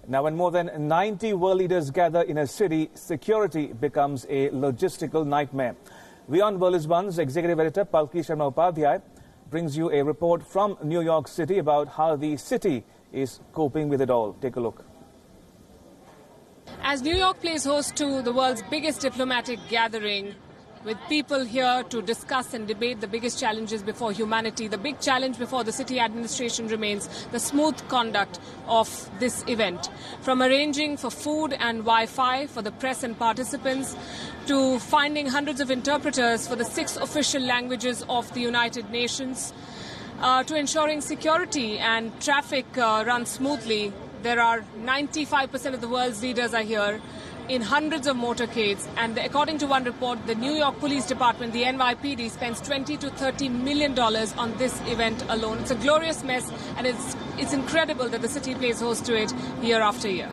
Now, when more than 90 world leaders gather in a city, security becomes a logistical nightmare. Beyond Berlisban's executive editor Palki Sharma Upadhyay brings you a report from New York City about how the city is coping with it all. Take a look. As New York plays host to the world's biggest diplomatic gathering, with people here to discuss and debate the biggest challenges before humanity, the big challenge before the city administration remains the smooth conduct of this event. From arranging for food and Wi-Fi for the press and participants, to finding hundreds of interpreters for the 6 official languages of the United Nations, to ensuring security and traffic run smoothly. There are 95% of the world's leaders are here in hundreds of motorcades, and according to one report, the New York Police Department, the NYPD, spends $20 to $30 million on this event alone. It's a glorious mess, and it's incredible that the city plays host to it year after year.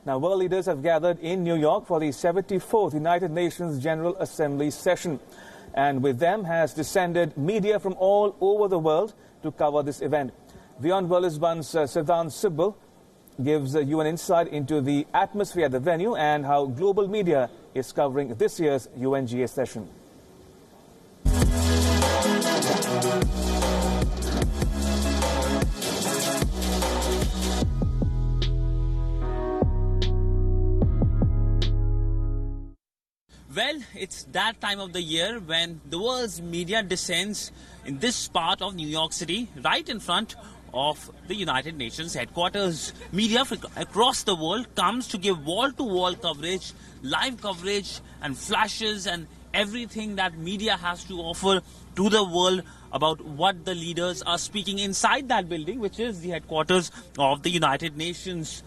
Now, world leaders have gathered in New York for the 74th United Nations General Assembly session. And with them has descended media from all over the world to cover this event. Beyond Berlisban's Siddhant Sibbal gives you an insight into the atmosphere at the venue and how global media is covering this year's UNGA session. Well, it's that time of the year when the world's media descends in this part of New York City, right in front of the United Nations headquarters. Media across the world comes to give wall-to-wall coverage, live coverage and flashes and everything that media has to offer to the world about what the leaders are speaking inside that building, which is the headquarters of the United Nations.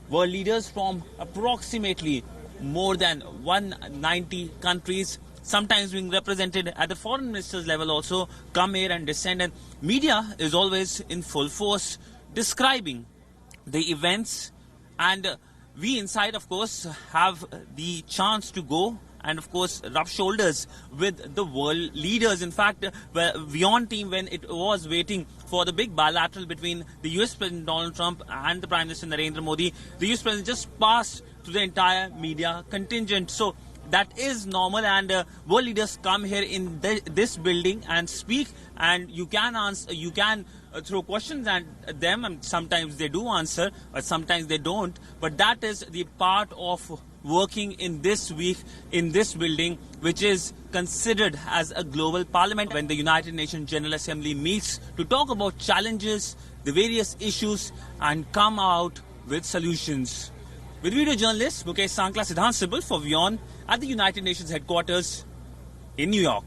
World leaders from approximately more than 190 countries, sometimes being represented at the foreign minister's level, also come here and descend. And media is always in full force describing the events. And we inside, of course, have the chance to go and, of course, rub shoulders with the world leaders. In fact, beyond team, when it was waiting for the big bilateral between the US President Donald Trump and the Prime Minister Narendra Modi, the US President just passed to the entire media contingent. So that is normal, and world leaders come here in this building and speak, and you can answer, you can throw questions at them, and sometimes they do answer, but sometimes they don't. But that is the part of working in this week in this building, which is considered as a global parliament, when the United Nations General Assembly meets to talk about challenges, the various issues, and come out with solutions. With video journalist Mukesh Sankla, Siddhant Sibbal for WION at the United Nations headquarters in New York.